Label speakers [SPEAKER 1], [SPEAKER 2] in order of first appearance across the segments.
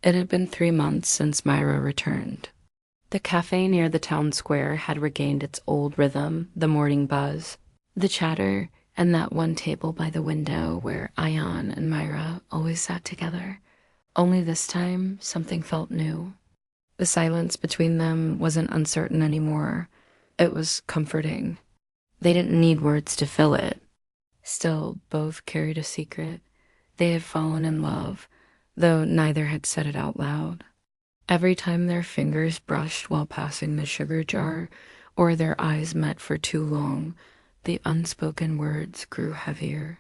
[SPEAKER 1] It had been 3 months since Myra returned. The cafe near the town square had regained its old rhythm, the morning buzz, the chatter, and that one table by the window where Ion and Myra always sat together. Only this time, something felt new. The silence between them wasn't uncertain anymore. It was comforting. They didn't need words to fill it. Still, both carried a secret. They had fallen in love, though neither had said it out loud. Every time their fingers brushed while passing the sugar jar, or their eyes met for too long, the unspoken words grew heavier.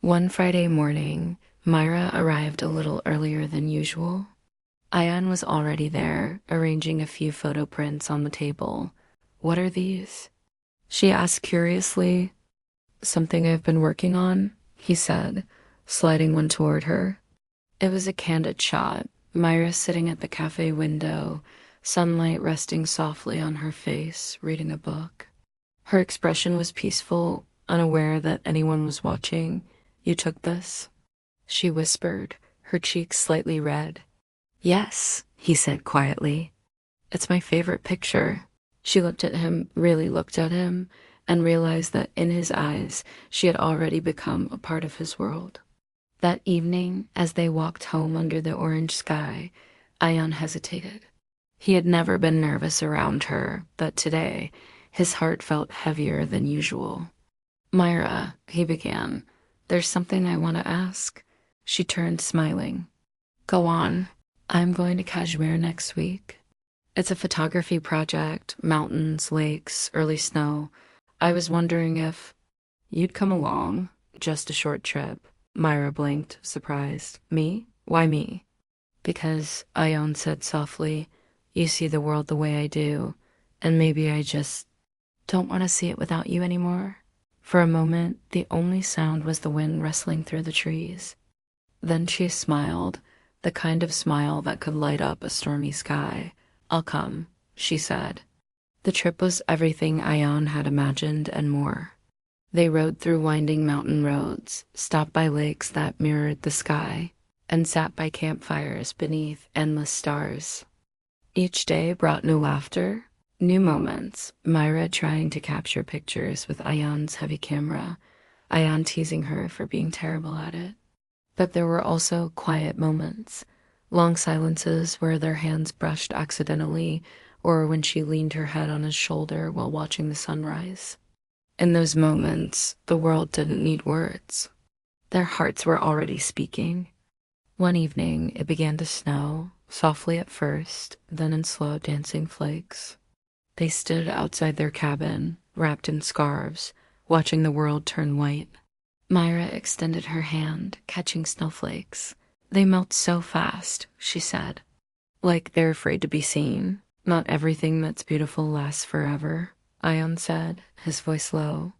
[SPEAKER 1] One Friday morning, Myra arrived a little earlier than usual. Ian was already there, arranging a few photo prints on the table. "What are these?" she asked curiously. "Something I've been working on," he said, sliding one toward her. It was a candid shot, Myra sitting at the cafe window, sunlight resting softly on her face, reading a book. Her expression was peaceful, unaware that anyone was watching. "You took this?" she whispered, her cheeks slightly red. "Yes," he said quietly. "It's my favorite picture." She looked at him, really looked at him, and realized that in his eyes she had already become a part of his world. That evening, as they walked home under the orange sky, Ion hesitated. He had never been nervous around her, but today his heart felt heavier than usual. "Myra," he began, "there's something I want to ask." She turned, smiling. "Go on. I'm going to Kashmir next week. It's a photography project, mountains, lakes, early snow. I was wondering if you'd come along, just a short trip." Myra blinked, surprised. "Me? Why me?" "Because," Ione said softly, "you see the world the way I do, and maybe I just don't want to see it without you anymore." For a moment, the only sound was the wind rustling through the trees. Then she smiled, the kind of smile that could light up a stormy sky. "I'll come," she said. The trip was everything Ione had imagined and more. They rode through winding mountain roads, stopped by lakes that mirrored the sky, and sat by campfires beneath endless stars. Each day brought new laughter, new moments, Myra trying to capture pictures with Ion's heavy camera, Ion teasing her for being terrible at it. But there were also quiet moments, long silences where their hands brushed accidentally, or when she leaned her head on his shoulder while watching the sunrise. In those moments, the world didn't need words. Their hearts were already speaking. One evening, it began to snow, softly at first, then in slow dancing flakes. They stood outside their cabin, wrapped in scarves, watching the world turn white. Myra extended her hand, catching snowflakes. "They melt so fast," she said. "Like they're afraid to be seen. Not everything that's beautiful lasts forever," Ion said, his voice low.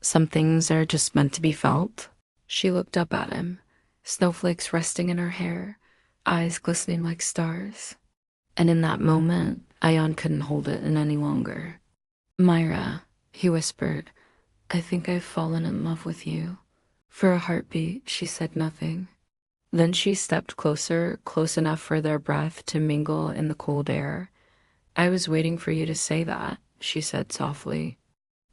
[SPEAKER 1] "Some things are just meant to be felt." She looked up at him, snowflakes resting in her hair, eyes glistening like stars. And in that moment, Ion couldn't hold it in any longer. "Myra," he whispered, "I think I've fallen in love with you." For a heartbeat, she said nothing. Then she stepped closer, close enough for their breath to mingle in the cold air. "I was waiting for you to say that," she said softly.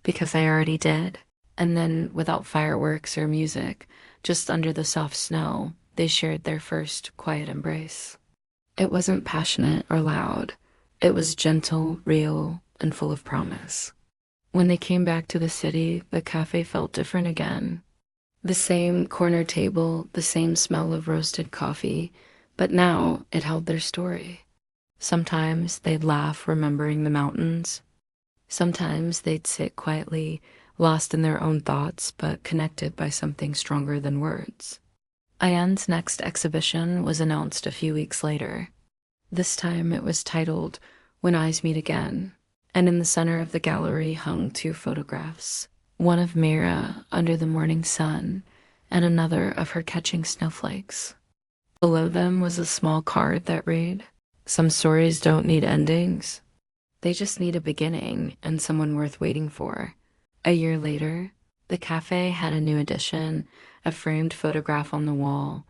[SPEAKER 1] "Because I already did." And then, without fireworks or music, just under the soft snow, they shared their first quiet embrace. It wasn't passionate or loud. It was gentle, real, and full of promise. When they came back to the city, the cafe felt different again. The same corner table, the same smell of roasted coffee, but now it held their story. Sometimes they'd laugh remembering the mountains. Sometimes they'd sit quietly, lost in their own thoughts, but connected by something stronger than words. Ayan's next exhibition was announced a few weeks later. This time it was titled "When Eyes Meet Again," and in the center of the gallery hung two photographs, one of Mira under the morning sun, and another of her catching snowflakes. Below them was a small card that read, "Some stories don't need endings. They just need a beginning and someone worth waiting for." A year later, the cafe had a new addition, a framed photograph on the wall.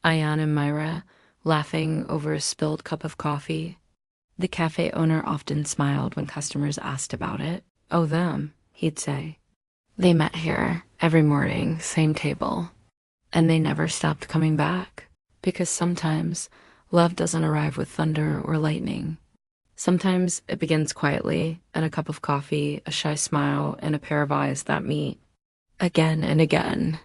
[SPEAKER 1] Ayan and Myra, laughing over a spilled cup of coffee. The cafe owner often smiled when customers asked about it. "Oh, them," he'd say. "They met here every morning, same table. And they never stopped coming back. Because sometimes love doesn't arrive with thunder or lightning. Sometimes it begins quietly, in a cup of coffee, a shy smile, and a pair of eyes that meet. Again and again,